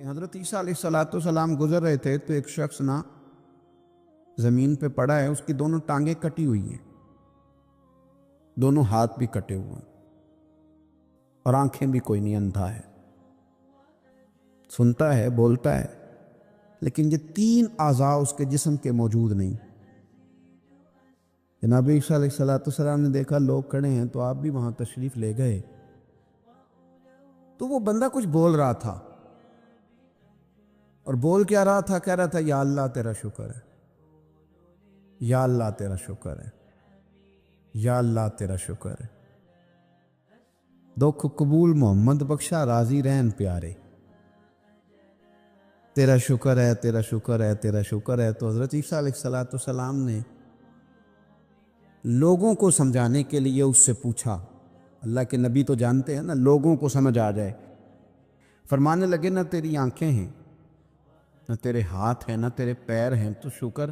کہ حضرت عیسیٰ علیہ السلام گزر رہے تھے تو ایک شخص نا زمین پہ پڑا ہے، اس کی دونوں ٹانگیں کٹی ہوئی ہیں، دونوں ہاتھ بھی کٹے ہوئے ہیں اور آنکھیں بھی کوئی نہیں، اندھا ہے، سنتا ہے، بولتا ہے، لیکن یہ تین اعضاء اس کے جسم کے موجود نہیں۔ جناب عیسیٰ علیہ السلام نے دیکھا لوگ کھڑے ہیں تو آپ بھی وہاں تشریف لے گئے، تو وہ بندہ کچھ بول رہا تھا، اور بول کیا رہا تھا؟ کہہ رہا تھا یا اللہ تیرا شکر ہے، یا اللہ تیرا شکر ہے، یا اللہ تیرا شکر ہے، دکھ قبول محمد بخشا راضی رہن پیارے، تیرا شکر ہے، تیرا شکر ہے، تیرا شکر ہے۔ تو حضرت عیسیٰ علیہ السلام نے لوگوں کو سمجھانے کے لیے اس سے پوچھا، اللہ کے نبی تو جانتے ہیں نا لوگوں کو سمجھ آ جائے، فرمانے لگے نہ تیری آنکھیں ہیں، نہ تیرے ہاتھ ہیں، نہ تیرے پیر ہیں، تو شکر؟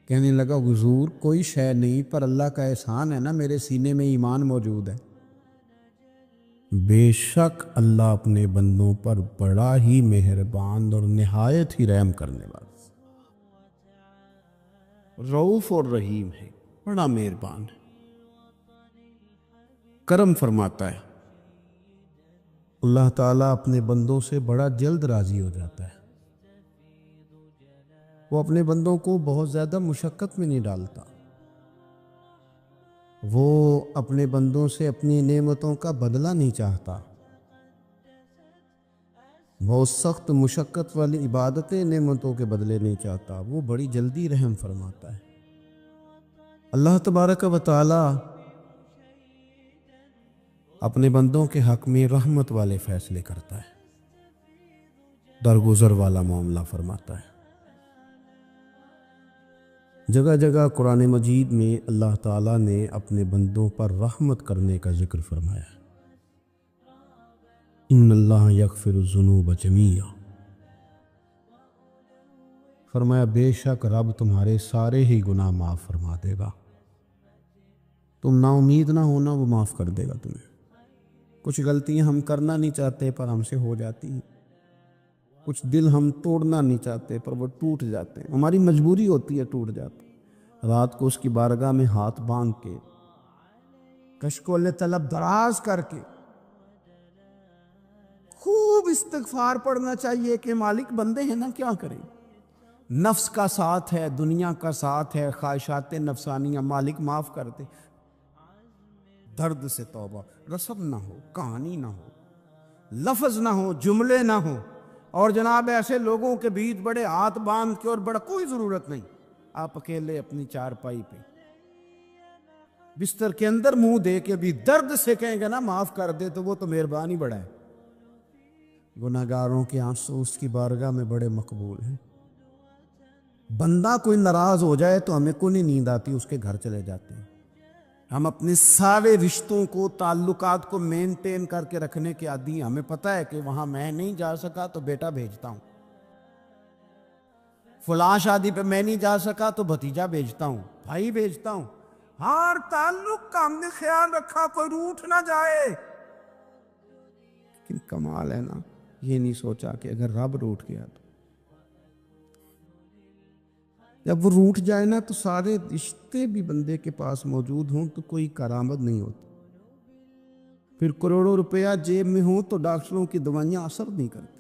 کہنے لگا حضور کوئی شے نہیں، پر اللہ کا احسان ہے نا میرے سینے میں ایمان موجود ہے۔ بے شک اللہ اپنے بندوں پر بڑا ہی مہربان اور نہایت ہی رحم کرنے والا، رؤوف اور رحیم ہے، بڑا مہربان ہے، کرم فرماتا ہے۔ اللہ تعالیٰ اپنے بندوں سے بڑا جلد راضی ہو جاتا ہے، وہ اپنے بندوں کو بہت زیادہ مشقت میں نہیں ڈالتا، وہ اپنے بندوں سے اپنی نعمتوں کا بدلہ نہیں چاہتا، بہت سخت مشقت والی عبادتیں نعمتوں کے بدلے نہیں چاہتا، وہ بڑی جلدی رحم فرماتا ہے۔ اللہ تبارک و تعالی اپنے بندوں کے حق میں رحمت والے فیصلے کرتا ہے، درگزر والا معاملہ فرماتا ہے۔ جگہ جگہ قرآن مجید میں اللہ تعالیٰ نے اپنے بندوں پر رحمت کرنے کا ذکر فرمایا ہے، ان اللہ یغفر الذنوب جمیعا، فرمایا بے شک رب تمہارے سارے ہی گناہ معاف فرما دے گا، تم نا امید نہ ہونا، وہ معاف کر دے گا تمہیں۔ کچھ غلطیاں ہم کرنا نہیں چاہتے پر ہم سے ہو جاتی ہیں، کچھ دل ہم توڑنا نہیں چاہتے پر وہ ٹوٹ جاتے ہیں، ہماری مجبوری ہوتی ہے ٹوٹ جاتے ہیں۔ رات کو اس کی بارگاہ میں ہاتھ باندھ کے، کشکول طلب دراز کر کے خوب استغفار پڑھنا چاہیے کہ مالک بندے ہیں نا، کیا کریں، نفس کا ساتھ ہے، دنیا کا ساتھ ہے، خواہشات نفسانیہ، مالک معاف کر دے۔ درد سے توبہ، رسم نہ ہو، کہانی نہ ہو، لفظ نہ ہو، جملے نہ ہو، اور جناب ایسے لوگوں کے بیچ بڑے ہاتھ باندھ کے، اور بڑا کوئی ضرورت نہیں، آپ اکیلے اپنی چارپائی پہ بستر کے اندر منہ دے کے بھی درد سے کہیں گے نا معاف کر دے، تو وہ تو مہربانی بڑا ہے۔ گناہگاروں کے آنسو اس کی بارگاہ میں بڑے مقبول ہیں۔ بندہ کوئی ناراض ہو جائے تو ہمیں کوئی نیند آتی، اس کے گھر چلے جاتے ہیں، ہم اپنے سارے رشتوں کو، تعلقات کو مینٹین کر کے رکھنے کے عادی ہیں، ہمیں پتہ ہے کہ وہاں میں نہیں جا سکا تو بیٹا بھیجتا ہوں، فلاں شادی پہ میں نہیں جا سکا تو بھتیجا بھیجتا ہوں، بھائی بھیجتا ہوں، ہر تعلق کا ہم نے خیال رکھا کوئی روٹھ نہ جائے۔ لیکن کمال ہے نا، یہ نہیں سوچا کہ اگر رب روٹھ گیا تو جب وہ روٹھ جائے نا تو سارے رشتے بھی بندے کے پاس موجود ہوں تو کوئی کرامت نہیں ہوتی، پھر کروڑوں روپیہ جیب میں ہوں تو ڈاکٹروں کی دوائیاں اثر نہیں کرتی۔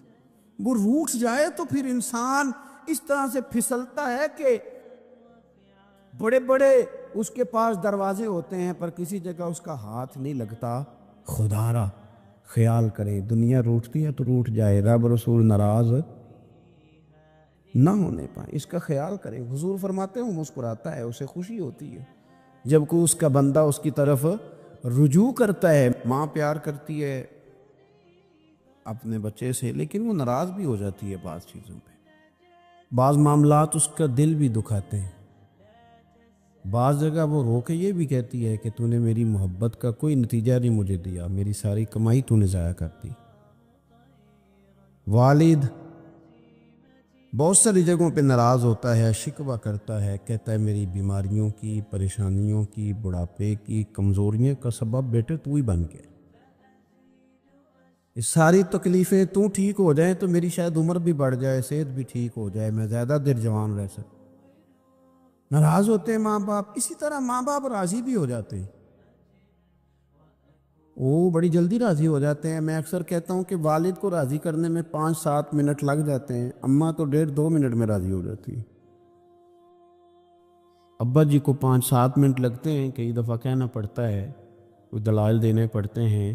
وہ روٹھ جائے تو پھر انسان اس طرح سے پھسلتا ہے کہ بڑے بڑے اس کے پاس دروازے ہوتے ہیں پر کسی جگہ اس کا ہاتھ نہیں لگتا۔ خدا را خیال کرے، دنیا روٹتی ہے تو روٹھ جائے، رب رسول ناراض نہ ہونے پائے، اس کا خیال کریں۔ حضور فرماتے ہیں مسکراتا ہے، اسے خوشی ہوتی ہے جب کوئی اس کا بندہ اس کی طرف رجوع کرتا ہے۔ ماں پیار کرتی ہے اپنے بچے سے، لیکن وہ ناراض بھی ہو جاتی ہے بعض چیزوں پہ، بعض معاملات اس کا دل بھی دکھاتے ہیں، بعض جگہ وہ رو کے یہ بھی کہتی ہے کہ تو نے میری محبت کا کوئی نتیجہ نہیں مجھے دیا، میری ساری کمائی تو نے ضائع کر دی۔ والد بہت ساری جگہوں پہ ناراض ہوتا ہے، شکوہ کرتا ہے، کہتا ہے میری بیماریوں کی، پریشانیوں کی، بڑھاپے کی، کمزوریوں کا سبب بیٹے تو ہی بن گئے۔ یہ ساری تکلیفیں تو ٹھیک ہو جائیں تو میری شاید عمر بھی بڑھ جائے، صحت بھی ٹھیک ہو جائے، میں زیادہ دیر جوان رہ سکوں۔ ناراض ہوتے ہیں ماں باپ، اسی طرح ماں باپ راضی بھی ہو جاتے ہیں، وہ بڑی جلدی راضی ہو جاتے ہیں۔ میں اکثر کہتا ہوں کہ والد کو راضی کرنے میں 5-7 منٹ لگ جاتے ہیں، اماں تو 1.5-2 منٹ میں راضی ہو جاتی ہے۔ ابا جی کو 5-7 منٹ لگتے ہیں، کئی دفعہ کہنا پڑتا ہے، کوئی دلائل دینے پڑتے ہیں،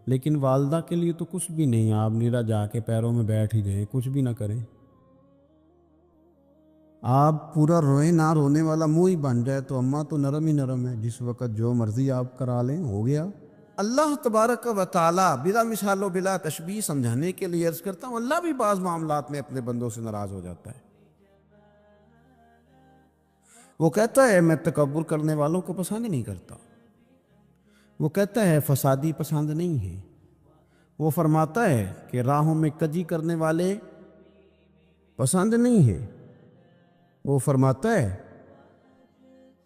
لیکن والدہ کے لیے تو کچھ بھی نہیں، آپ نیرا جا کے پیروں میں بیٹھ ہی جائیں، کچھ بھی نہ کریں، آپ پورا روئیں نہ، رونے والا منہ ہی بن جائے تو اماں تو نرم ہی نرم ہے، جس وقت جو مرضی آپ کرا لیں ہو گیا۔ اللہ تبارک و تعالی بلا مثال و بلا تشبیہ سمجھانے کے لیے عرض کرتا ہوں، اللہ بھی بعض معاملات میں اپنے بندوں سے ناراض ہو جاتا ہے۔ وہ کہتا ہے میں تکبر کرنے والوں کو پسند نہیں کرتا، وہ کہتا ہے فسادی پسند نہیں ہے، وہ فرماتا ہے کہ راہوں میں کجی کرنے والے پسند نہیں ہے، وہ فرماتا ہے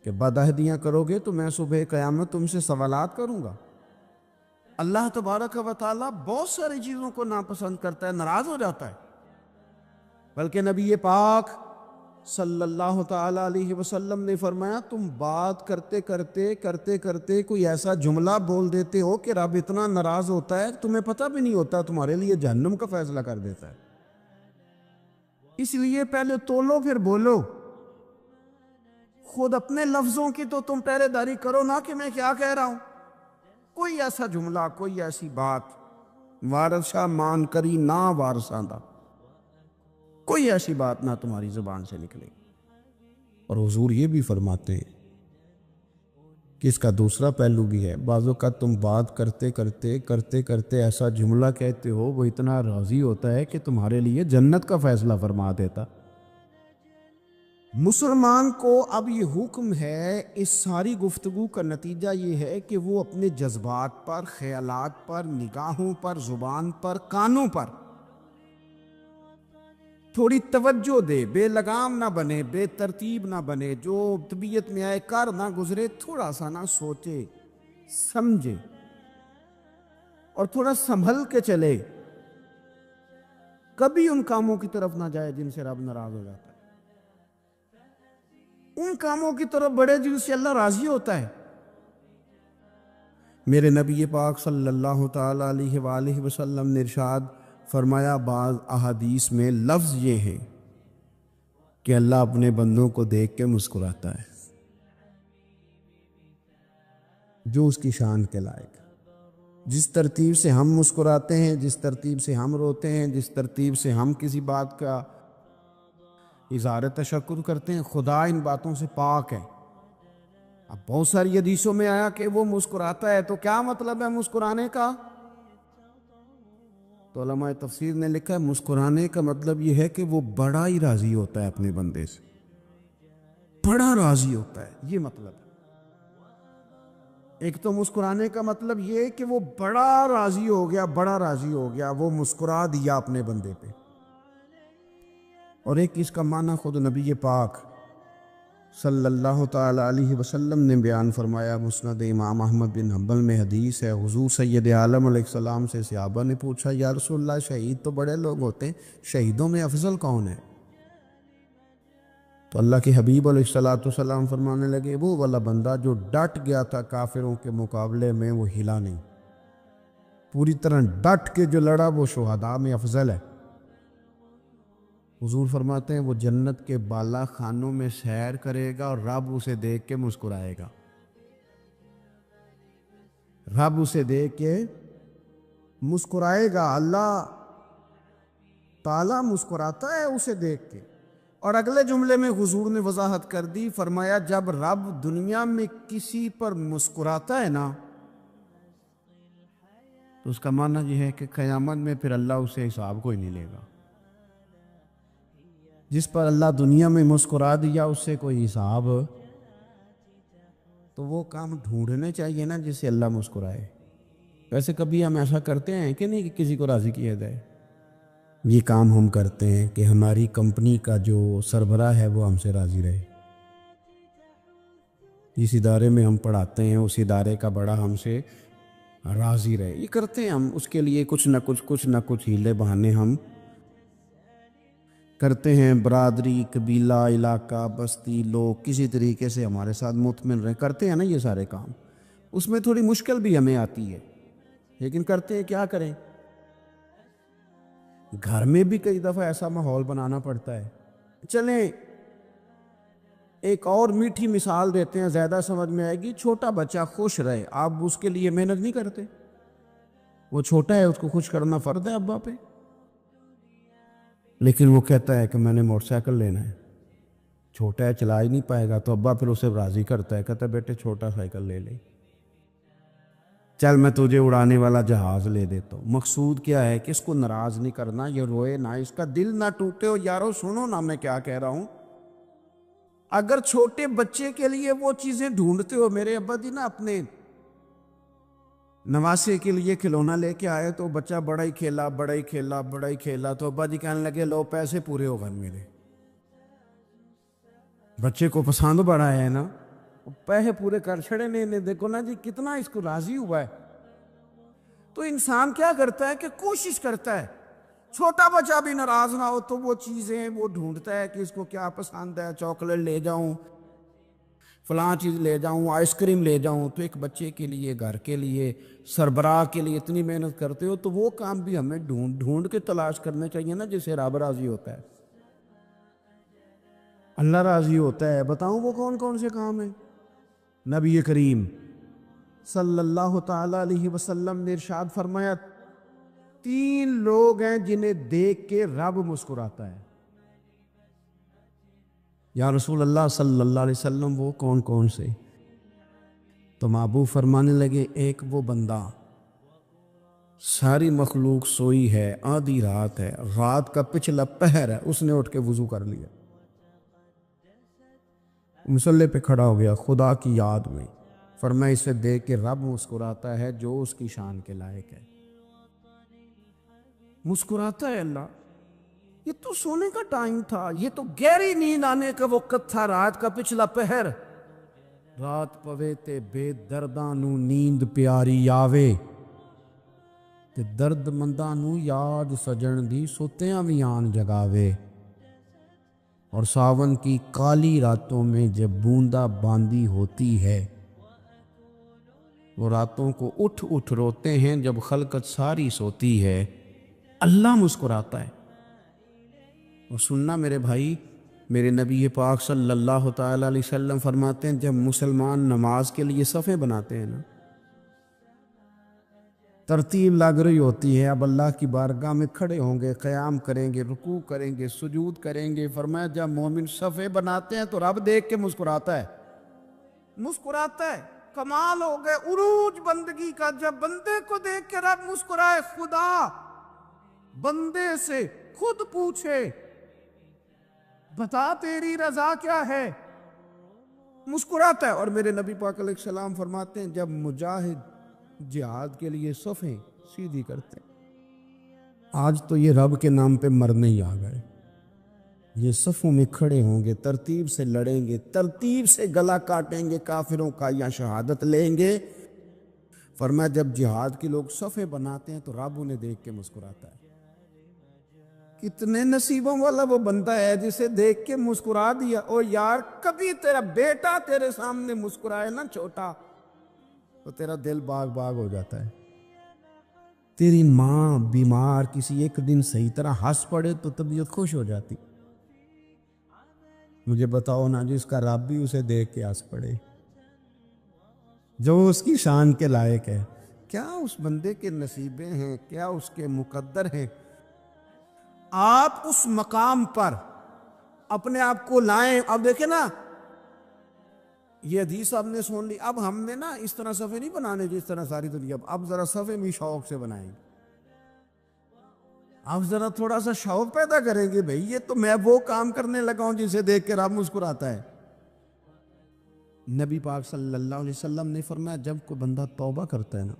کہ بدعہدیاں کرو گے تو میں صبح قیامت تم سے سوالات کروں گا۔ اللہ تبارک و تعالیٰ بہت ساری چیزوں کو ناپسند کرتا ہے، ناراض ہو جاتا ہے، بلکہ نبی پاک صلی اللہ تعالیٰ علیہ وسلم نے فرمایا تم بات کرتے کرتے کوئی ایسا جملہ بول دیتے ہو کہ رب اتنا ناراض ہوتا ہے تمہیں پتہ بھی نہیں ہوتا، تمہارے لیے جہنم کا فیصلہ کر دیتا ہے۔ اس لیے پہلے تولو پھر بولو، خود اپنے لفظوں کی تو تم پہرے داری کرو نا کہ میں کیا کہہ رہا ہوں۔ کوئی ایسا جملہ، کوئی ایسی بات وارثہ مان کری نہ وارثاں دا، کوئی ایسی بات نہ تمہاری زبان سے نکلے۔ اور حضور یہ بھی فرماتے ہیں کہ اس کا دوسرا پہلو بھی ہے، بعض اوقات تم بات کرتے ایسا جملہ کہتے ہو وہ اتنا راضی ہوتا ہے کہ تمہارے لیے جنت کا فیصلہ فرما دیتا۔ مسلمان کو اب یہ حکم ہے، اس ساری گفتگو کا نتیجہ یہ ہے کہ وہ اپنے جذبات پر، خیالات پر، نگاہوں پر، زبان پر، کانوں پر تھوڑی توجہ دے، بے لگام نہ بنے، بے ترتیب نہ بنے، جو طبیعت میں آئے کر نہ گزرے، تھوڑا سا نہ سوچے سمجھے اور تھوڑا سنبھل کے چلے، کبھی ان کاموں کی طرف نہ جائے جن سے رب ناراض ہو جاتا ہے، ان کاموں کی طرف بڑھے جن سے اللہ راضی ہوتا ہے۔ میرے نبی پاک صلی اللہ تعالی علیہ وآلہ وسلم نے ارشاد فرمایا، بعض احادیث میں لفظ یہ ہے کہ اللہ اپنے بندوں کو دیکھ کے مسکراتا ہے جو اس کی شان کے لائق۔ جس ترتیب سے ہم مسکراتے ہیں، جس ترتیب سے ہم روتے ہیں، جس ترتیب سے ہم کسی بات کا اظہار تشکر کرتے ہیں، خدا ان باتوں سے پاک ہے۔ اب بہت ساری حدیثوں میں آیا کہ وہ مسکراتا ہے، تو کیا مطلب ہے مسکرانے کا؟ تو علماء تفسیر نے لکھا ہے مسکرانے کا مطلب یہ ہے کہ وہ بڑا ہی راضی ہوتا ہے اپنے بندے سے، بڑا راضی ہوتا ہے، یہ مطلب ہے۔ ایک تو مسکرانے کا مطلب یہ کہ وہ بڑا راضی ہو گیا، وہ مسکرا دیا اپنے بندے پہ، اور ایک اس کا معنی خود نبی پاک صلی اللہ تعالی علیہ وسلم نے بیان فرمایا۔ مسند امام احمد بن حنبل میں حدیث ہے، حضور سید عالم علیہ السلام سے صحابہ نے پوچھا، یا رسول اللہ شہید تو بڑے لوگ ہوتے ہیں، شہیدوں میں افضل کون ہے؟ تو اللہ کے حبیب علیہ السلام فرمانے لگے، وہ والا بندہ جو ڈٹ گیا تھا کافروں کے مقابلے میں، وہ ہلا نہیں، پوری طرح ڈٹ کے جو لڑا وہ شہداء میں افضل ہے۔ حضور فرماتے ہیں وہ جنت کے بالا خانوں میں سیر کرے گا اور رب اسے دیکھ کے مسکرائے گا، رب اسے دیکھ کے مسکرائے گا، اللہ تعالیٰ مسکراتا ہے اسے دیکھ کے۔ اور اگلے جملے میں حضور نے وضاحت کر دی، فرمایا جب رب دنیا میں کسی پر مسکراتا ہے نا تو اس کا معنی یہ ہے کہ قیامت میں پھر اللہ اسے حساب کوئی نہیں لے گا۔ جس پر اللہ دنیا میں مسکرا دیا اس سے کوئی حساب، تو وہ کام ڈھونڈنے چاہیے نا جس سے اللہ مسکرائے۔ ویسے کبھی ہم ایسا کرتے ہیں کہ نہیں کہ کسی کو راضی کیا جائے؟ یہ کام ہم کرتے ہیں کہ ہماری کمپنی کا جو سربراہ ہے وہ ہم سے راضی رہے، جس ادارے میں ہم پڑھاتے ہیں اس ادارے کا بڑا ہم سے راضی رہے. یہ کرتے ہیں ہم اس کے لیے کچھ نہ کچھ ہیلے بہانے ہم کرتے ہیں. برادری، قبیلہ، علاقہ، بستی، لوگ کسی طریقے سے ہمارے ساتھ مطمئن رہیں. کرتے ہیں نا یہ سارے کام. اس میں تھوڑی مشکل بھی ہمیں آتی ہے لیکن کرتے ہیں. کیا کریں؟ گھر میں بھی کئی دفعہ ایسا ماحول بنانا پڑتا ہے. چلیں ایک اور میٹھی مثال دیتے ہیں، زیادہ سمجھ میں آئے گی. چھوٹا بچہ خوش رہے، آپ اس کے لیے محنت نہیں کرتے؟ وہ چھوٹا ہے، اس کو خوش کرنا فرض ہے ابا پہ. لیکن وہ کہتا ہے کہ میں نے موٹر سائیکل لینا ہے. چھوٹا ہے، چلا ہی نہیں پائے گا، تو ابا پھر اسے راضی کرتا ہے، کہتا ہے بیٹے چھوٹا سائیکل لے لے، چل میں تجھے اڑانے والا جہاز لے دیتا ہوں. مقصود کیا ہے کہ اس کو ناراض نہیں کرنا، یہ روئے نہ، اس کا دل نہ ٹوٹے. ہو یارو سنو نا میں کیا کہہ رہا ہوں. اگر چھوٹے بچے کے لیے وہ چیزیں ڈھونڈتے ہو، میرے ابا جی نا اپنے نواسے کے لیے کھلونا لے کے آئے تو بچہ بڑا ہی کھیلا، تو ابا جی کہنے لگے لو پیسے پورے ہو گئے میرے. بچے کو پسند بڑا ہے نا، پیسے پورے کر چھڑے نے. دیکھو نا جی کتنا اس کو راضی ہوا ہے. تو انسان کیا کرتا ہے کہ کوشش کرتا ہے چھوٹا بچہ بھی ناراض نہ ہو، تو وہ چیزیں وہ ڈھونڈتا ہے کہ اس کو کیا پسند ہے. چاکلیٹ لے جاؤں، فلاں چیز لے جاؤں، آئس کریم لے جاؤں. تو ایک بچے کے لیے، گھر کے لیے، سربراہ کے لیے اتنی محنت کرتے ہو، تو وہ کام بھی ہمیں ڈھونڈ کے تلاش کرنے چاہیے نا جسے رب راضی ہوتا ہے، اللہ راضی ہوتا ہے. بتاؤں وہ کون کون سے کام ہیں؟ نبی کریم صلی اللہ تعالی علیہ وسلم نے ارشاد فرمایا 3 لوگ ہیں جنہیں دیکھ کے رب مسکراتا ہے. یا رسول اللہ صلی اللہ علیہ وسلم وہ کون کون سے؟ تو محبوب فرمانے لگے ایک وہ بندہ ساری مخلوق سوئی ہے، آدھی رات ہے، رات کا پچھلا پہر ہے، اس نے اٹھ کے وضو کر لیا، مصلی پہ کھڑا ہو گیا خدا کی یاد میں. فرمایا اسے دیکھ کے رب مسکراتا ہے جو اس کی شان کے لائق ہے. مسکراتا ہے اللہ. یہ تو سونے کا ٹائم تھا، یہ تو گہری نیند آنے کا وقت تھا، رات کا پچھلا پہر. رات پوے تے بے درداں نو نیند پیاری آوے، تے درد منداں نو یاد سجن دی سوتیاں بھی آن جگاوے. اور ساون کی کالی راتوں میں جب بوندا باندی ہوتی ہے، وہ راتوں کو اٹھ روتے ہیں جب خلقت ساری سوتی ہے. اللہ مسکراتا ہے. اور سننا میرے بھائی، میرے نبی پاک صلی اللہ تعالی علیہ وسلم فرماتے ہیں جب مسلمان نماز کے لیے صفیں بناتے ہیں نا، ترتیب لگ رہی ہوتی ہے، اب اللہ کی بارگاہ میں کھڑے ہوں گے، قیام کریں گے، رکوع کریں گے، سجود کریں گے. فرمایا جب مومن صفیں بناتے ہیں تو رب دیکھ کے مسکراتا ہے. مسکراتا ہے. کمال ہو گئے عروج بندگی کا. جب بندے کو دیکھ کے رب مسکرائے، خدا بندے سے خود پوچھے بتا تیری رضا کیا ہے، مسکراتا ہے. اور میرے نبی پاک علیہ السلام فرماتے ہیں جب مجاہد جہاد کے لیے صفیں سیدھی کرتے ہیں، آج تو یہ رب کے نام پہ مرنے ہی آ گئے، یہ صفوں میں کھڑے ہوں گے، ترتیب سے لڑیں گے، ترتیب سے گلا کاٹیں گے کافروں کا یا شہادت لیں گے. فرمایا جب جہاد کے لوگ صفیں بناتے ہیں تو رب انہیں دیکھ کے مسکراتا ہے. کتنے نصیبوں والا وہ بندہ ہے جسے دیکھ کے مسکرا دیا. اور یار کبھی تیرا بیٹا تیرے سامنے مسکرائے نا چھوٹا، تو تیرا دل باغ باغ ہو جاتا ہے. تیری ماں بیمار کسی ایک دن صحیح طرح ہنس پڑے تو طبیعت خوش ہو جاتی. مجھے بتاؤ نا جس کا رب بھی اسے دیکھ کے ہنس پڑے جو اس کی شان کے لائق ہے، کیا اس بندے کے نصیبیں ہیں، کیا اس کے مقدر ہیں. آپ اس مقام پر اپنے آپ کو لائیں. اب دیکھیں نا یہ حدیث آپ نے سن لی. اب ہم نے نا اس طرح صفحے نہیں بنانے جس طرح ساری دنیا. اب ذرا صفحے بھی شوق سے بنائیں گے. اب ذرا تھوڑا سا شوق پیدا کریں گے. بھئی یہ تو میں وہ کام کرنے لگا ہوں جسے دیکھ کے رب مسکراتا ہے. نبی پاک صلی اللہ علیہ وسلم نے فرمایا جب کوئی بندہ توبہ کرتا ہے نا،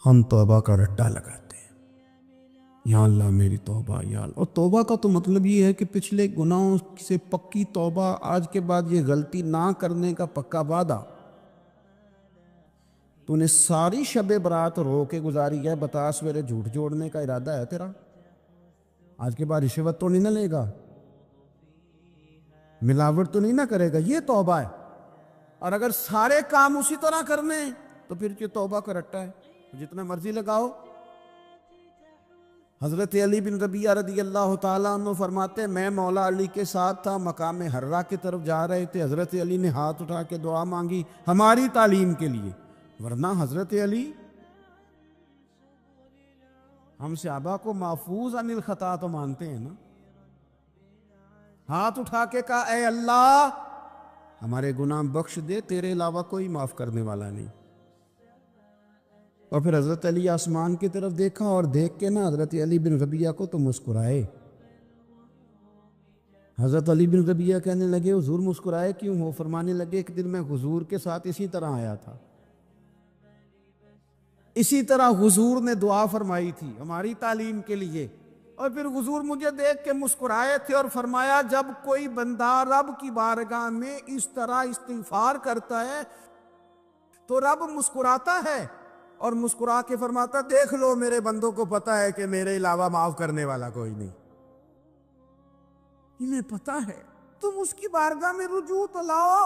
ہم توبہ کا رٹا لگاتے ہیں، یا اللہ میری توبہ یا اللہ. اور توبہ کا تو مطلب یہ ہے کہ پچھلے گناہوں سے پکی توبہ، آج کے بعد یہ غلطی نہ کرنے کا پکا وعدہ. تو نے ساری شب برات رو کے گزاری ہے، بتا سویرے جھوٹ جوڑنے کا ارادہ ہے تیرا؟ آج کے بعد رشوت تو نہیں نہ لے گا، ملاوٹ تو نہیں نہ کرے گا، یہ توبہ ہے۔ اور اگر سارے کام اسی طرح کرنے تو پھر یہ توبہ کا رٹا ہے، جتنا مرضی لگاؤ۔ حضرت علی بن ربیعہ رضی اللہ تعالیٰ عنہ فرماتے ہیں میں مولا علی کے ساتھ تھا، مقام حرہ کی طرف جا رہے تھے، حضرت علی نے ہاتھ اٹھا کے دعا مانگی ہماری تعلیم کے لیے، ورنہ حضرت علی ہم صحابہ کو محفوظ عن الخطا تو مانتے ہیں نا۔ ہاتھ اٹھا کے کہا اے اللہ ہمارے گناہ بخش دے، تیرے علاوہ کوئی معاف کرنے والا نہیں۔ اور پھر حضرت علی آسمان کی طرف دیکھا اور دیکھ کے نا حضرت علی بن ربیعہ کو تو مسکرائے۔ حضرت علی بن ربیعہ کہنے لگے حضور مسکرائے کیوں ہو؟ فرمانے لگے ایک دن میں حضور کے ساتھ اسی طرح آیا تھا، اسی طرح حضور نے دعا فرمائی تھی ہماری تعلیم کے لیے، اور پھر حضور مجھے دیکھ کے مسکرائے تھے اور فرمایا جب کوئی بندہ رب کی بارگاہ میں اس طرح استغفار کرتا ہے تو رب مسکراتا ہے اور مسکرا کے فرماتا دیکھ لو میرے بندوں کو پتہ ہے کہ میرے علاوہ معاف کرنے والا کوئی نہیں، انہیں پتہ ہے، تم اس کی بارگاہ میں رجوع تو لاؤ،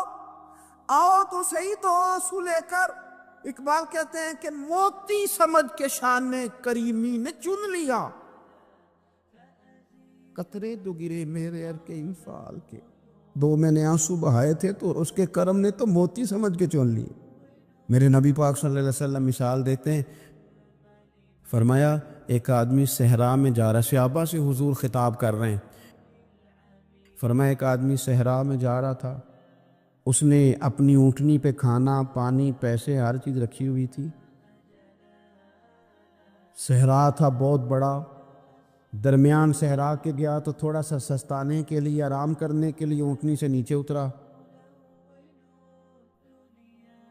آؤ تو صحیح تو آنسو لے کر۔ اقبال کہتے ہیں کہ موتی سمجھ کے شان کریمی نے چن لیا، قطرے دو گرے میرے عرق انفعال کے، دو میں نے آنسو بہائے تھے تو اس کے کرم نے تو موتی سمجھ کے چن لیے۔ میرے نبی پاک صلی اللہ علیہ وسلم مثال دیتے ہیں، فرمایا ایک آدمی صحرا میں جا رہا ہے، صحابہ سے حضور خطاب کر رہے ہیں، فرمایا ایک آدمی صحرا میں جا رہا تھا، اس نے اپنی اونٹنی پہ کھانا پانی پیسے ہر چیز رکھی ہوئی تھی، صحرا تھا بہت بڑا، درمیان صحرا کے گیا تو تھوڑا سا سستانے کے لیے آرام کرنے کے لیے اونٹنی سے نیچے اترا،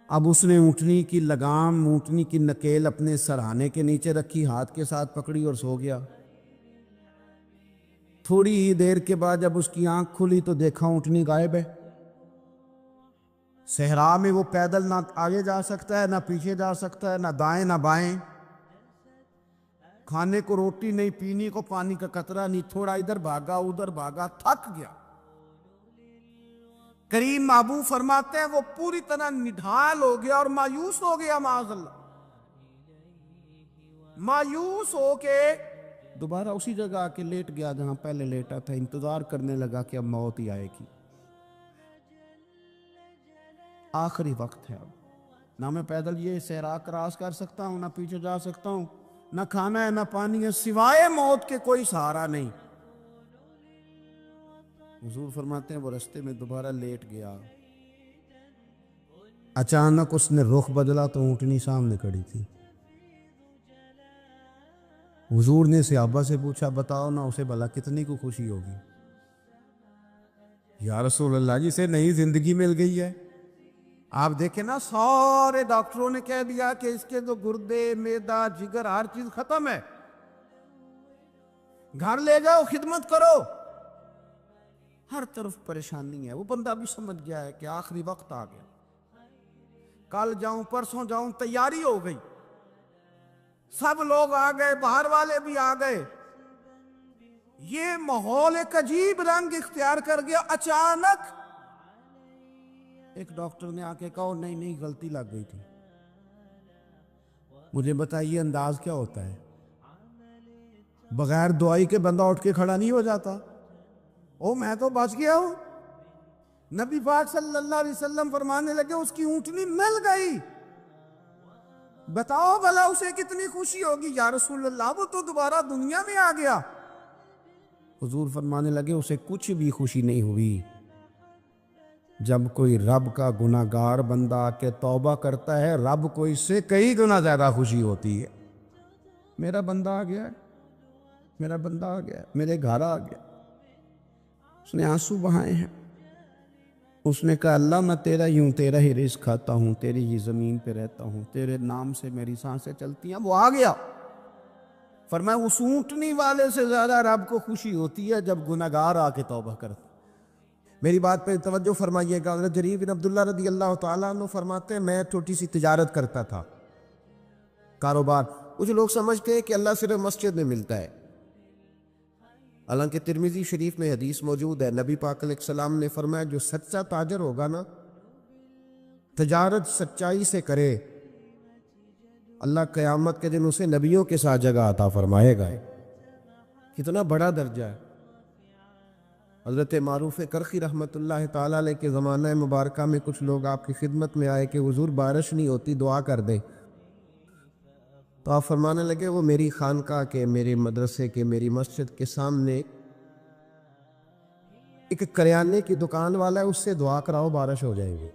اب اس نے اونٹنی کی لگام اونٹنی کی نکیل اپنے سرہانے کے نیچے رکھی، ہاتھ کے ساتھ پکڑی اور سو گیا۔ تھوڑی ہی دیر کے بعد جب اس کی آنکھ کھلی تو دیکھا اونٹنی غائب ہے۔ صحرا میں وہ پیدل نہ آگے جا سکتا ہے نہ پیچھے جا سکتا ہے، نہ دائیں نہ بائیں، کھانے کو روٹی نہیں، پینے کو پانی کا قطرہ نہیں، تھوڑا ادھر بھاگا ادھر بھاگا تھک گیا۔ کریم محبوب فرماتے ہیں وہ پوری طرح نڈھال ہو گیا اور مایوس ہو گیا، معاذ اللہ، مایوس ہو کے دوبارہ اسی جگہ آ کے لیٹ گیا جہاں پہلے لیٹا تھا، انتظار کرنے لگا کہ اب موت ہی آئے گی، آخری وقت ہے، اب نہ میں پیدل یہ صحرا کراس کر سکتا ہوں، نہ پیچھے جا سکتا ہوں، نہ کھانا ہے نہ پانی ہے، سوائے موت کے کوئی سہارا نہیں۔ حضور فرماتے ہیں وہ رستے میں دوبارہ لیٹ گیا، اچانک اس نے رخ بدلا تو اونٹنی سامنے کھڑی تھی۔ حضور نے صحابہ سے پوچھا بتاؤ نا اسے بھلا کتنی کو خوشی ہوگی؟ یا رسول اللہ جسے نئی زندگی مل گئی ہے۔ آپ دیکھیں نا سارے ڈاکٹروں نے کہہ دیا کہ اس کے تو گردے معدہ جگر ہر چیز ختم ہے، گھر لے جاؤ خدمت کرو، ہر طرف پریشانی ہے۔ وہ بندہ بھی سمجھ گیا ہے کہ آخری وقت آ گیا، کل جاؤں پرسوں جاؤں، تیاری ہو گئی، سب لوگ آ گئے، باہر والے بھی آ گئے، یہ ماحول ایک عجیب رنگ اختیار کر گیا۔ اچانک ایک ڈاکٹر نے آ کے کہا نہیں نہیں غلطی لگ گئی تھی، مجھے بتائیے انداز کیا ہوتا ہے؟ بغیر دعائی کے بندہ اٹھ کے کھڑا نہیں ہو جاتا، او میں تو بچ گیا ہوں۔ نبی پاک صلی اللہ علیہ وسلم فرمانے لگے اس کی اونٹنی مل گئی، بتاؤ بھلا اسے کتنی خوشی ہوگی؟ یا رسول اللہ وہ تو دوبارہ دنیا میں آ گیا۔ حضور فرمانے لگے اسے کچھ بھی خوشی نہیں ہوئی، جب کوئی رب کا گناہ گار بندہ آ کے توبہ کرتا ہے رب کو اس سے کئی گنا زیادہ خوشی ہوتی ہے۔ میرا بندہ آ گیا ہے، میرا بندہ آ گیا ہے، میرے گھر آ گیا۔ اس نے آنسو بہائے ہیں، اس نے کہا اللہ میں تیرا ہی ہوں، تیرا ہی رزق کھاتا ہوں، تیری ہی زمین پہ رہتا ہوں، تیرے نام سے میری سانسیں چلتی ہیں۔ وہ آ گیا۔ فرمایا اس اونٹنی والے سے زیادہ رب کو خوشی ہوتی ہے جب گناہگار آ کے توبہ کرتا۔ میری بات پہ توجہ فرمائیے گا، حضرت جریر بن عبداللہ رضی اللہ تعالیٰ عنہ فرماتے ہیں میں چھوٹی سی تجارت کرتا تھا، کاروبار. کچھ لوگ سمجھتے ہیں کہ اللہ صرف مسجد میں ملتا ہے، حالانکہ ترمذی شریف میں حدیث موجود ہے، نبی پاک علیہ السلام نے فرمایا جو سچا تاجر ہوگا نا، تجارت سچائی سے کرے، اللہ قیامت کے دن اسے نبیوں کے ساتھ جگہ عطا فرمائے گا. کتنا بڑا درجہ ہے. حضرت معروف کرخی رحمۃ اللہ تعالیٰ علیہ کے زمانہ مبارکہ میں کچھ لوگ آپ کی خدمت میں آئے کہ حضور بارش نہیں ہوتی، دعا کر دیں. تو آپ فرمانے لگے وہ میری خانقاہ کے، میرے مدرسے کے، میری مسجد کے سامنے ایک کریانے کی دکان والا ہے، اس سے دعا کراؤ بارش ہو جائے گی.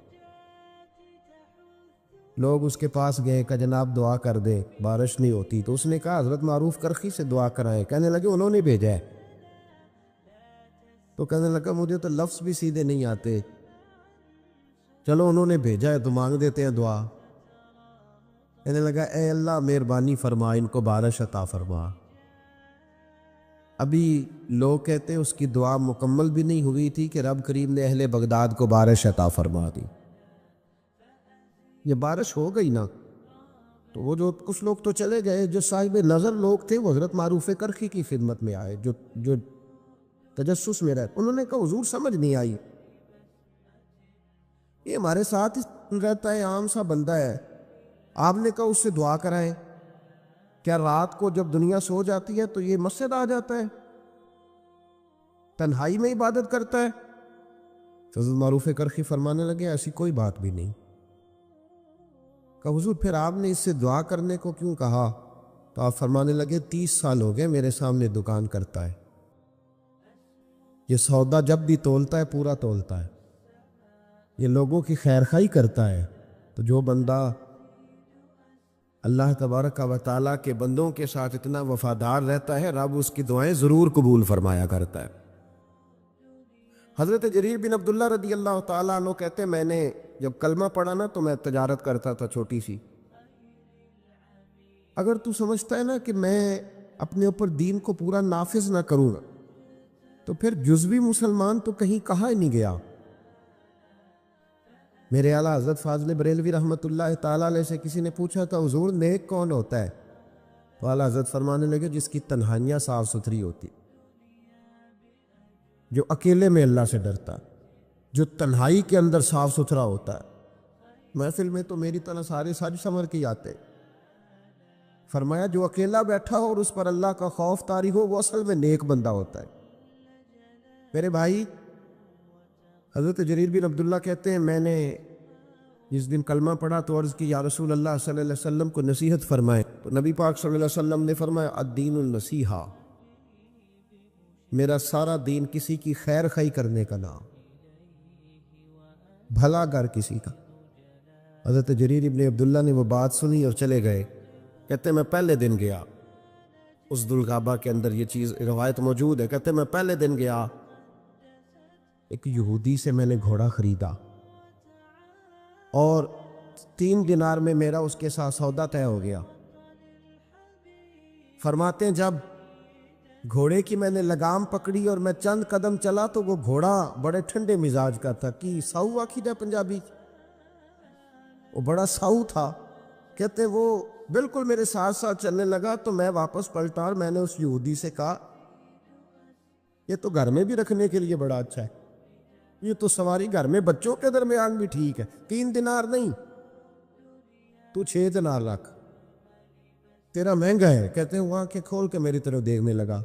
لوگ اس کے پاس گئے کہ جناب دعا کر دے، بارش نہیں ہوتی. تو اس نے کہا حضرت معروف کرخی سے دعا کرائیں. کہنے لگے انہوں نے بھیجا ہے. تو کہنے لگا مجھے تو لفظ بھی سیدھے نہیں آتے، چلو انہوں نے بھیجا ہے تو مانگ دیتے ہیں دعا. کہنے لگا اے اللہ مہربانی فرما، ان کو بارش عطا فرما. ابھی لوگ کہتے ہیں اس کی دعا مکمل بھی نہیں ہوئی تھی کہ رب کریم نے اہل بغداد کو بارش عطا فرما دی. یہ بارش ہو گئی نا، تو وہ جو کچھ لوگ تو چلے گئے، جو صاحب نظر لوگ تھے وہ حضرت معروف کرخی کی خدمت میں آئے، جو تجسس میں رہتے. انہوں نے کہا حضور سمجھ نہیں آئی، یہ ہمارے ساتھ رہتا ہے، عام سا بندہ ہے، آپ نے کہا اس سے دعا کرائیں. کیا رات کو جب دنیا سو جاتی ہے تو یہ مسجد آ جاتا ہے، تنہائی میں عبادت کرتا ہے؟ حضرت معروف کرخی فرمانے لگے ایسی کوئی بات بھی نہیں. کہ حضور پھر آپ نے اس سے دعا کرنے کو کیوں کہا؟ تو آپ فرمانے لگے 30 سال ہو گئے میرے سامنے دکان کرتا ہے، یہ سودا جب بھی تولتا ہے پورا تولتا ہے، یہ لوگوں کی خیر خواہی کرتا ہے. تو جو بندہ اللہ تبارک و تعالیٰ کے بندوں کے ساتھ اتنا وفادار رہتا ہے، رب اس کی دعائیں ضرور قبول فرمایا کرتا ہے. حضرت جریر بن عبداللہ رضی اللہ تعالیٰ عنہ کہتے ہیں میں نے جب کلمہ پڑھا نا تو میں تجارت کرتا تھا چھوٹی سی. اگر تو سمجھتا ہے نا کہ میں اپنے اوپر دین کو پورا نافذ نہ کروں گا تو پھر جزوی مسلمان تو کہیں کہا ہی نہیں گیا. میرے اعلیٰ حضرت فاضل بریلوی رحمۃ اللہ تعالیٰ علیہ سے کسی نے پوچھا تھا حضور نیک کون ہوتا ہے؟ تو اعلیٰ حضرت فرمانے لگے جس کی تنہائیاں صاف ستھری ہوتی، جو اکیلے میں اللہ سے ڈرتا، جو تنہائی کے اندر صاف ستھرا ہوتا ہے. محفل میں تو میری طرح سارے سج سمر کے آتے. فرمایا جو اکیلا بیٹھا ہو اور اس پر اللہ کا خوف طاری ہو وہ اصل میں نیک بندہ ہوتا ہے. میرے بھائی حضرت جریر بن عبداللہ کہتے ہیں میں نے جس دن کلمہ پڑھا تو عرض کی یا رسول اللہ صلی اللہ علیہ وسلم کو نصیحت فرمائے. تو نبی پاک صلی اللہ علیہ وسلم نے فرمایا الدین النصیحہ، میرا سارا دین کسی کی خیر خواہی کرنے کا نام، بھلا گر کسی کا. حضرت جریر بن عبداللہ نے وہ بات سنی اور چلے گئے. کہتے میں پہلے دن گیا، اس ذوالقعبہ کے اندر یہ چیز روایت موجود ہے. کہتے میں پہلے دن گیا، ایک یہودی سے میں نے گھوڑا خریدا اور 3 دینار میں میرا اس کے ساتھ سودا طے ہو گیا. فرماتے ہیں جب گھوڑے کی میں نے لگام پکڑی اور میں چند قدم چلا تو وہ گھوڑا بڑے ٹھنڈے مزاج کا تھا، کی ساؤ آخی پنجابی، وہ بڑا ساؤ تھا. کہتے وہ بالکل میرے ساتھ ساتھ چلنے لگا تو میں واپس پلٹا اور میں نے اس یہودی سے کہا یہ تو گھر میں بھی رکھنے کے لیے بڑا اچھا ہے، یہ تو سواری گھر میں بچوں کے درمیان بھی ٹھیک ہے، 3 دینار نہیں تو 6 دینار رکھ، تیرا مہنگا ہے. کہتے ہیں وہ آنکھیں کھول کے میری طرف دیکھنے لگا.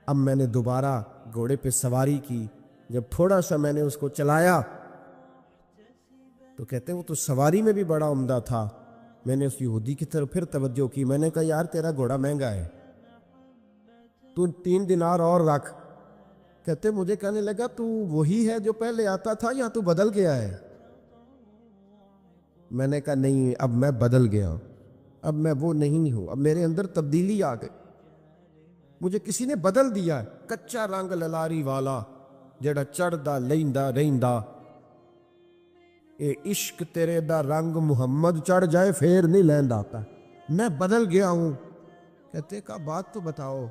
اب میں نے دوبارہ گھوڑے پہ سواری کی، جب تھوڑا سا میں نے اس کو چلایا تو کہتے ہیں وہ تو سواری میں بھی بڑا عمدہ تھا. میں نے اس یہودی کی طرف پھر توجہ کی، میں نے کہا یار تیرا گھوڑا مہنگا ہے، تو 3 دینار اور رکھ. کہتے مجھے کہنے لگا تو وہی ہے جو پہلے آتا تھا یا تو بدل گیا ہے؟ میں نے کہا نہیں، اب میں بدل گیا ہوں، اب میں وہ نہیں ہوں، اب میرے اندر تبدیلی آ گئی، مجھے کسی نے بدل دیا ہے. کچا رنگ للاری والا جڑا چڑھدا لیندا رہندا، اے عشق تیرے دا رنگ محمد چڑھ جائے پھر نہیں لیندا آتا، میں بدل گیا ہوں. کہتے کا بات تو بتاؤ.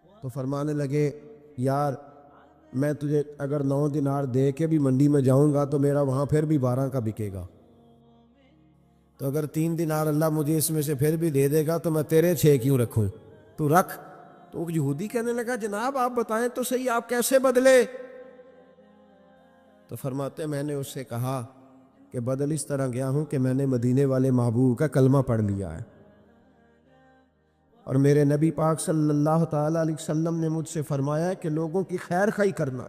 تو فرمانے لگے یار میں تجھے اگر 9 دینار دے کے بھی منڈی میں جاؤں گا تو میرا وہاں پھر بھی 12 کا بکے گا. تو اگر 3 دینار اللہ مجھے اس میں سے پھر بھی دے دے گا تو میں تیرے 6 کیوں رکھوں، تو رکھ۔ تو یہودی کہنے لگا جناب آپ بتائیں تو صحیح آپ کیسے بدلے؟ تو فرماتے میں نے اس سے کہا کہ بدل اس طرح گیا ہوں کہ میں نے مدینے والے محبوب کا کلمہ پڑھ لیا ہے، اور میرے نبی پاک صلی اللہ تعالیٰ علیہ وسلم نے مجھ سے فرمایا ہے کہ لوگوں کی خیر خواہی کرنا،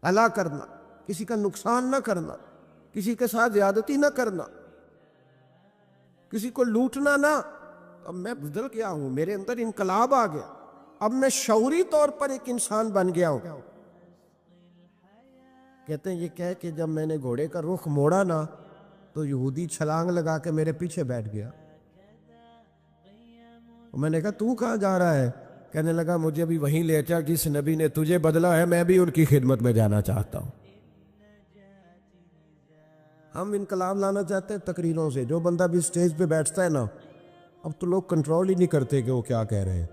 الا کرنا، کسی کا نقصان نہ کرنا، کسی کے ساتھ زیادتی نہ کرنا، کسی کو لوٹنا نہ۔ اب میں بدل گیا ہوں، میرے اندر انقلاب آ گیا، اب میں شعوری طور پر ایک انسان بن گیا ہوں۔ کہتے ہیں یہ کہہ کہ جب میں نے گھوڑے کا رخ موڑا نا تو یہودی چھلانگ لگا کے میرے پیچھے بیٹھ گیا۔ میں نے کہا تو کہاں جا رہا ہے؟ کہنے لگا مجھے بھی وہیں لے چل جس نبی نے تجھے بدلا ہے، میں بھی ان کی خدمت میں جانا چاہتا ہوں۔ ہم انقلاب لانا چاہتے ہیں تقریروں سے، جو بندہ بھی سٹیج پہ بیٹھتا ہے نا اب تو لوگ کنٹرول ہی نہیں کرتے کہ وہ کیا کہہ رہے ہیں۔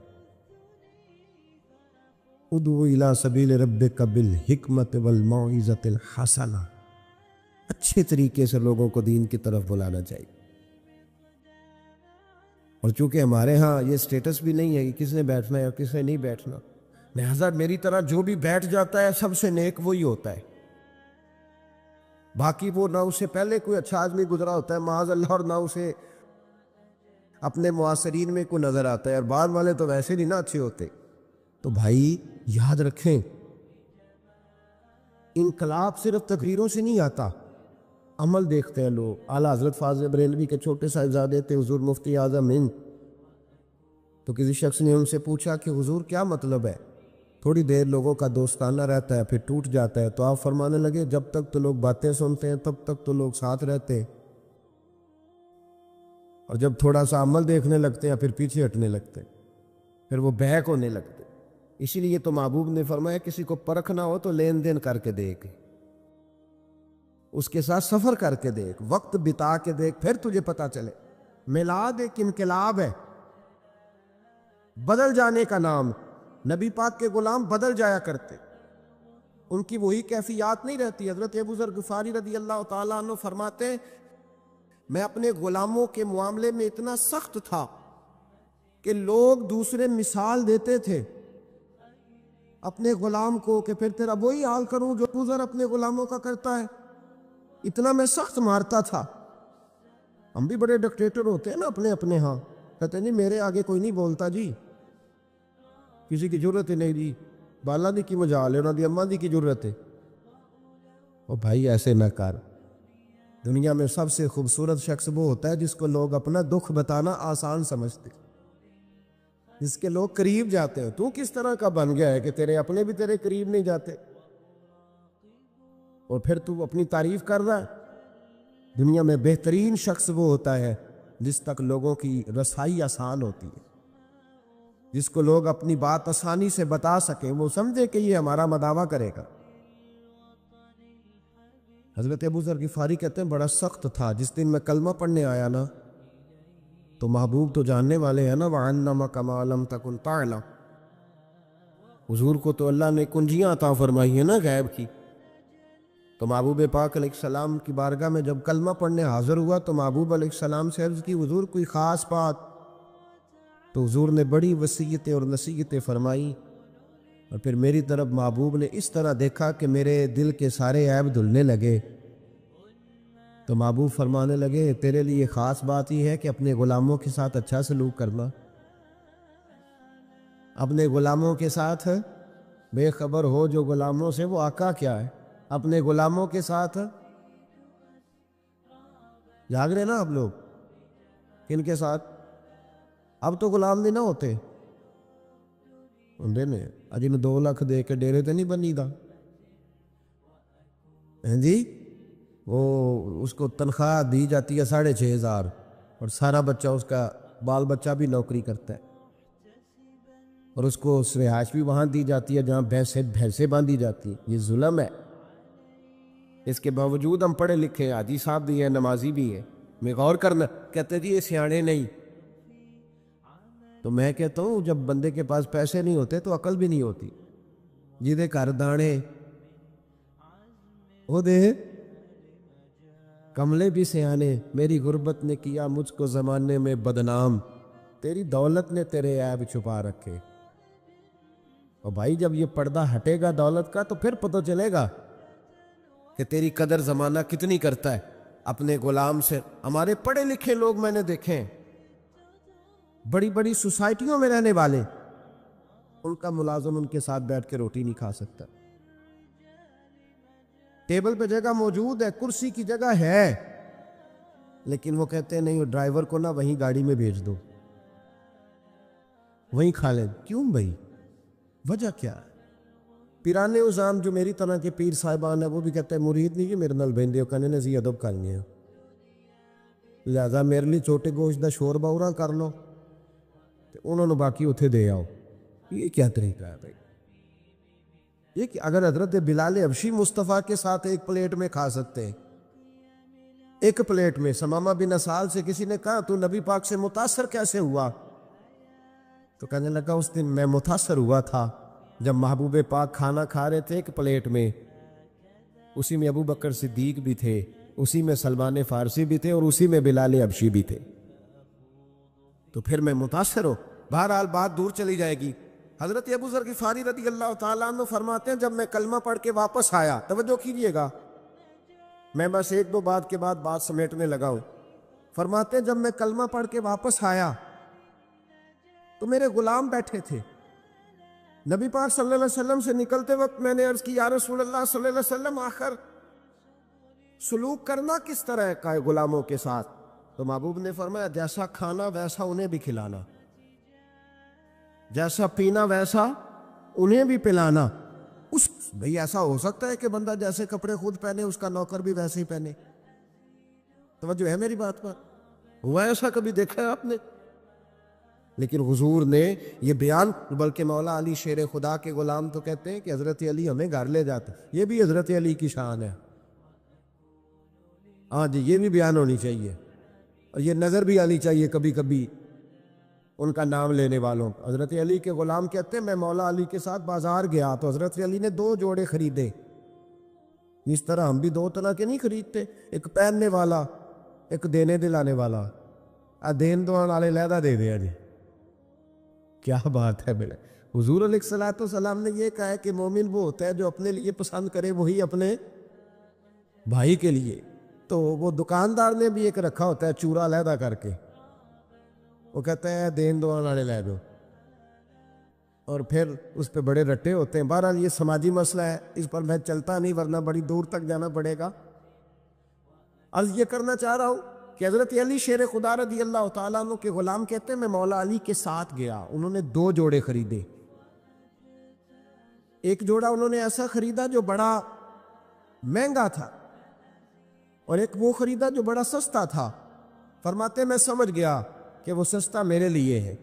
ادعو الی سبیل ربک بالحکمت والموعظۃ الحسنہ، اچھے طریقے سے لوگوں کو دین کی طرف بلانا چاہیے۔ اور چونکہ ہمارے ہاں یہ سٹیٹس بھی نہیں ہے کہ کس نے بیٹھنا ہے اور کس نے نہیں بیٹھنا، لہذا میری طرح جو بھی بیٹھ جاتا ہے سب سے نیک وہی ہوتا ہے، باقی وہ نہ اسے پہلے کوئی اچھا آدمی گزرا ہوتا ہے معاذ اللہ، اور نہ اسے اپنے معاصرین میں کوئی نظر آتا ہے، اور بعد والے تو ویسے نہیں نہ اچھے ہوتے۔ تو بھائی یاد رکھیں انقلاب صرف تقریروں سے نہیں آتا، عمل دیکھتے ہیں لوگ۔ اعلیٰ حضرت فاضل بریلوی کے چھوٹے صاحبزادے تھے حضور مفتی اعظم ہند، تو کسی شخص نے ان سے پوچھا کہ حضور کیا مطلب ہے؟ تھوڑی دیر لوگوں کا دوستانہ رہتا ہے پھر ٹوٹ جاتا ہے، تو آپ فرمانے لگے جب تک تو لوگ باتیں سنتے ہیں تب تک تو لوگ ساتھ رہتے ہیں، اور جب تھوڑا سا عمل دیکھنے لگتے ہیں پھر پیچھے ہٹنے لگتے ہیں، پھر وہ بیک ہونے لگتے۔ اسی لیے تو محبوب نے فرمایا کسی کو پرکھنا ہو تو لین دین کر کے دیکھ، اس کے ساتھ سفر کر کے دیکھ، وقت بتا کے دیکھ، پھر تجھے پتا چلے۔ میلاد ایک انقلاب ہے، بدل جانے کا نام۔ نبی پاک کے غلام بدل جایا کرتے، ان کی وہی کیفیات نہیں رہتی۔ حضرت ابو ذر غفاری رضی اللہ تعالیٰ عنہ فرماتے ہیں میں اپنے غلاموں کے معاملے میں اتنا سخت تھا کہ لوگ دوسرے مثال دیتے تھے اپنے غلام کو کہ پھر تیرا وہی حال کروں جو ابو ذر اپنے غلاموں کا کرتا ہے، اتنا میں سخت مارتا تھا۔ ہم بھی بڑے ڈکٹیٹر ہوتے ہیں نا اپنے اپنے ہاں، کہتے ہیں نہیں میرے آگے کوئی نہیں بولتا جی، کسی کی ضرورت ہی نہیں دی، بالا دی کی مجال ہے انہوں دی اماں دی کی ضرورت ہے۔ اور بھائی ایسے نہ کر۔ دنیا میں سب سے خوبصورت شخص وہ ہوتا ہے جس کو لوگ اپنا دکھ بتانا آسان سمجھتے، جس کے لوگ قریب جاتے ہیں۔ تو کس طرح کا بن گیا ہے کہ تیرے اپنے بھی تیرے قریب نہیں جاتے، اور پھر تو اپنی تعریف کر رہا ہے۔ دنیا میں بہترین شخص وہ ہوتا ہے جس تک لوگوں کی رسائی آسان ہوتی ہے، جس کو لوگ اپنی بات آسانی سے بتا سکیں، وہ سمجھے کہ یہ ہمارا مداوع کرے گا۔ حضرت ابو ذر غفاری کہتے ہیں بڑا سخت تھا، جس دن میں کلمہ پڑھنے آیا نا تو محبوب تو جاننے والے ہیں نا، وَعَلَّمَكَ مَا لَمْ تَكُنْ تَعْلَمْ، حضور کو تو اللہ نے کنجیاں عطا فرمائی ہیں نا غیب کی۔ تو محبوب پاک علیہ السلام کی بارگاہ میں جب کلمہ پڑھنے حاضر ہوا تو محبوب علیہ السلام سے عرض کی حضور کوئی خاص بات؟ تو حضور نے بڑی وصیتیں اور نصیحتیں فرمائی، اور پھر میری طرف محبوب نے اس طرح دیکھا کہ میرے دل کے سارے عیب دھلنے لگے۔ تو محبوب فرمانے لگے تیرے لیے خاص بات یہ ہے کہ اپنے غلاموں کے ساتھ اچھا سلوک کرنا، اپنے غلاموں کے ساتھ بے خبر ہو جو غلاموں سے وہ آقا کیا ہے، اپنے غلاموں کے ساتھ جاگ رہے نا آپ لوگ، کن کے ساتھ؟ اب تو غلام نہیں نہ ہوتے ہوں نے اج 2 لاکھ دے کے ڈیرے تے نہیں بنی دا جی، وہ اس کو تنخواہ دی جاتی ہے 6,500، اور سارا بچہ اس کا بال بچہ بھی نوکری کرتا ہے، اور اس کو رہائش بھی وہاں دی جاتی ہے جہاں بھینسیں باندھی جاتی ہیں۔ یہ ظلم ہے۔ اس کے باوجود ہم پڑھے لکھے حاجی صاحب بھی ہیں، نمازی بھی ہیں، میں غور کرنا کہتے جی یہ سیانے نہیں۔ تو میں کہتا ہوں جب بندے کے پاس پیسے نہیں ہوتے تو عقل بھی نہیں ہوتی۔ جیدے گھر دانے وہ دے کملے بھی سیانے، میری غربت نے کیا مجھ کو زمانے میں بدنام، تیری دولت نے تیرے عیب چھپا رکھے۔ اور بھائی جب یہ پردہ ہٹے گا دولت کا تو پھر پتہ چلے گا کہ تیری قدر زمانہ کتنی کرتا ہے اپنے غلام سے۔ ہمارے پڑھے لکھے لوگ میں نے دیکھے ہیں، بڑی بڑی سوسائٹیوں میں رہنے والے، ان کا ملازم ان کے ساتھ بیٹھ کے روٹی نہیں کھا سکتا۔ ٹیبل پہ جگہ موجود ہے، کرسی کی جگہ ہے، لیکن وہ کہتے ہیں نہیں، وہ ڈرائیور کو نہ وہیں گاڑی میں بھیج دو، وہیں کھا لیں۔ کیوں بھائی؟ وجہ کیا ہے؟ پیرانے عظام جو میری طرح کے پیر صاحبان ہیں وہ بھی کہتے ہیں مرید نہیں کہ میرے نال بہندے ہو کہنے نزی ادب کرنی ہے، لہذا میرے لیے چھوٹے گوشت دا شوربہ اورا کر لو تو انہوں نے باقی اتھے دے آؤ۔ یہ کیا طریقہ ہے بھائی؟ یہ کہ اگر حضرت بلال حبشی مصطفیٰ کے ساتھ ایک پلیٹ میں کھا سکتے ہیں، ایک پلیٹ میں، سمامہ بن اسال سے کسی نے کہا تو نبی پاک سے متاثر کیسے ہوا؟ تو کہنے لگا اس دن میں متاثر ہوا تھا جب محبوب پاک کھانا کھا رہے تھے ایک پلیٹ میں، اسی میں ابو بکر صدیق بھی تھے، اسی میں سلمان فارسی بھی تھے، اور اسی میں بلال حبشی بھی تھے، تو پھر میں متاثر ہوں۔ بہرحال بات دور چلی جائے گی۔ حضرت ابو ذر غفاری رضی اللہ تعالیٰ عنہ فرماتے ہیں جب میں کلمہ پڑھ کے واپس آیا، توجہ کیجئے گا، میں بس ایک دو بات کے بعد بات سمیٹنے لگا ہوں۔ فرماتے ہیں جب میں کلمہ پڑھ کے واپس آیا تو میرے غلام بیٹھے تھے۔ نبی پاک صلی اللہ علیہ وسلم سے نکلتے وقت میں نے عرض کی یا رسول اللہ صلی اللہ علیہ وسلم آخر سلوک کرنا کس طرح ہے غلاموں کے ساتھ؟ تو محبوب نے فرمایا جیسا کھانا ویسا انہیں بھی کھلانا، جیسا پینا ویسا انہیں بھی پلانا۔ بھئی ایسا ہو سکتا ہے کہ بندہ جیسے کپڑے خود پہنے اس کا نوکر بھی ویسے ہی پہنے؟ توجہ ہے میری بات پر؟ ہوا ایسا کبھی دیکھا ہے آپ نے؟ لیکن حضور نے یہ بیان، بلکہ مولا علی شیر خدا کے غلام تو کہتے ہیں کہ حضرت علی ہمیں گھر لے جاتے، یہ بھی حضرت علی کی شان ہے۔ ہاں جی، یہ بھی بیان ہونی چاہیے، اور یہ نظر بھی آنی چاہیے کبھی کبھی ان کا نام لینے والوں۔ حضرت علی کے غلام کہتے ہیں میں مولا علی کے ساتھ بازار گیا تو حضرت علی نے 2 جوڑے خریدے۔ اس طرح ہم بھی 2 طرح کے نہیں خریدتے، ایک پہننے والا، ایک دینے دلانے والا۔ دین دوان والے لہدہ دے دیا جی، کیا بات ہے میرے حضور علیہ السلام نے یہ کہا ہے کہ مومن وہ ہوتا ہے جو اپنے لیے پسند کرے وہی اپنے بھائی کے لیے۔ تو وہ دکاندار نے بھی ایک رکھا ہوتا ہے چورا علیحدہ کر کے، وہ کہتا ہے دین دوان والے لے دو، اور پھر اس پہ بڑے رٹے ہوتے ہیں۔ بہرحال یہ سماجی مسئلہ ہے، اس پر میں چلتا نہیں ورنہ بڑی دور تک جانا پڑے گا۔ عرض یہ کرنا چاہ رہا ہوں کہ حضرت علی شیر خدا رضی اللہ تعالیٰ عنہ کے غلام کہتے ہیں میں مولا علی کے ساتھ گیا، انہوں نے 2 جوڑے خریدے۔ ایک جوڑا انہوں نے ایسا خریدا جو بڑا مہنگا تھا، اور ایک وہ خریدا جو بڑا سستا تھا۔ فرماتے ہیں میں سمجھ گیا کہ وہ سستا میرے لیے ہے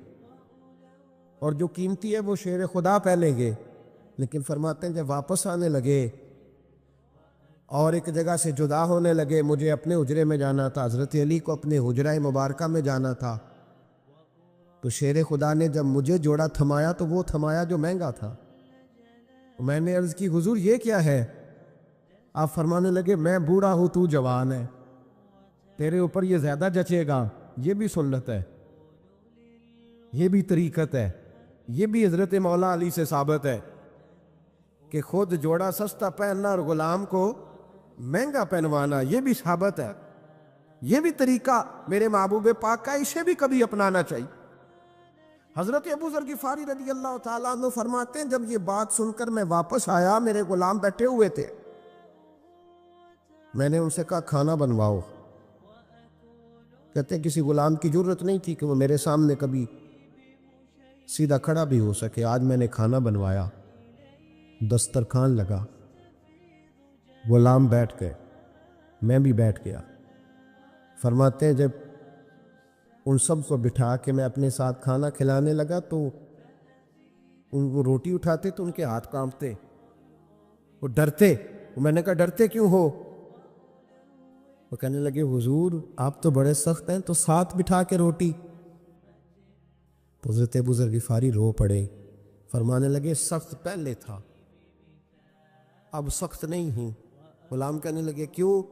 اور جو قیمتی ہے وہ شیر خدا پہنیں گے۔ لیکن فرماتے ہیں جب واپس آنے لگے اور ایک جگہ سے جدا ہونے لگے، مجھے اپنے حجرے میں جانا تھا، حضرت علی کو اپنے حجرہ مبارکہ میں جانا تھا، تو شیر خدا نے جب مجھے جوڑا تھمایا تو وہ تھمایا جو مہنگا تھا۔ میں نے عرض کی حضور یہ کیا ہے؟ آپ فرمانے لگے میں بوڑھا ہوں تو جوان ہے، تیرے اوپر یہ زیادہ جچے گا۔ یہ بھی سنت ہے، یہ بھی طریقت ہے، یہ بھی حضرت مولا علی سے ثابت ہے کہ خود جوڑا سستا پہننا اور غلام کو مہنگا پہنوانا، یہ بھی ثابت ہے۔ یہ بھی طریقہ میرے محبوب پاک کا، اسے بھی کبھی اپنانا چاہیے۔ حضرت ابو ذر غفاری رضی اللہ تعالیٰ عنہ فرماتے ہیں جب یہ بات سن کر میں واپس آیا، میرے غلام بیٹھے ہوئے تھے، میں نے ان سے کہا کھانا بنواؤ۔ کہتے ہیں کسی غلام کی ضرورت نہیں تھی کہ وہ میرے سامنے کبھی سیدھا کھڑا بھی ہو سکے۔ آج میں نے کھانا بنوایا، دسترخوان لگا، غلام بیٹھ گئے، میں بھی بیٹھ گیا۔ فرماتے ہیں جب ان سب کو بٹھا کے میں اپنے ساتھ کھانا کھلانے لگا تو ان کو روٹی اٹھاتے تو ان کے ہاتھ کانپتے، وہ ڈرتے۔ میں نے کہا ڈرتے کیوں ہو؟ وہ کہنے لگے حضور آپ تو بڑے سخت ہیں، تو ساتھ بٹھا کے روٹی۔ تو حضرت ابو ذر غفاری رو پڑے، فرمانے لگے سخت پہلے تھا، اب سخت نہیں ہوں۔ غلام کہنے لگے کیوں؟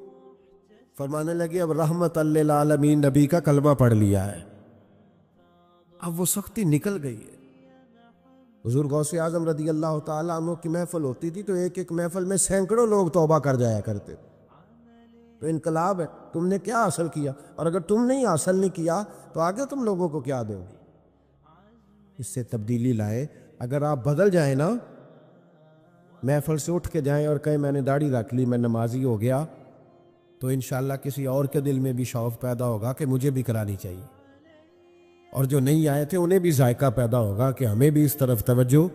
فرمانے لگے اب رحمت للعالمین نبی کا کلمہ پڑھ لیا ہے، اب وہ سختی نکل گئی ہے۔ حضور غوث اعظم رضی اللہ تعالیٰ عنہ کی محفل ہوتی تھی تو ایک ایک محفل میں سینکڑوں لوگ توبہ کر جایا کرتے، تو انقلاب ہے، تم نے کیا حاصل کیا، اور اگر تم نہیں حاصل نہیں کیا تو آگے تم لوگوں کو کیا دو گی؟ اس سے تبدیلی لائے۔ اگر آپ بدل جائیں نا، محفل سے اٹھ کے جائیں اور کہیں میں نے داڑھی رکھ لی، میں نمازی ہو گیا، تو انشاءاللہ کسی اور کے دل میں بھی شوق پیدا ہوگا کہ مجھے بھی کرانی چاہیے، اور جو نہیں آئے تھے انہیں بھی ذائقہ پیدا ہوگا کہ ہمیں بھی اس طرف توجہ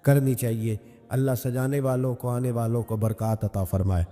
کرنی چاہیے۔ اللہ سجانے والوں کو، آنے والوں کو برکات عطا فرمائے۔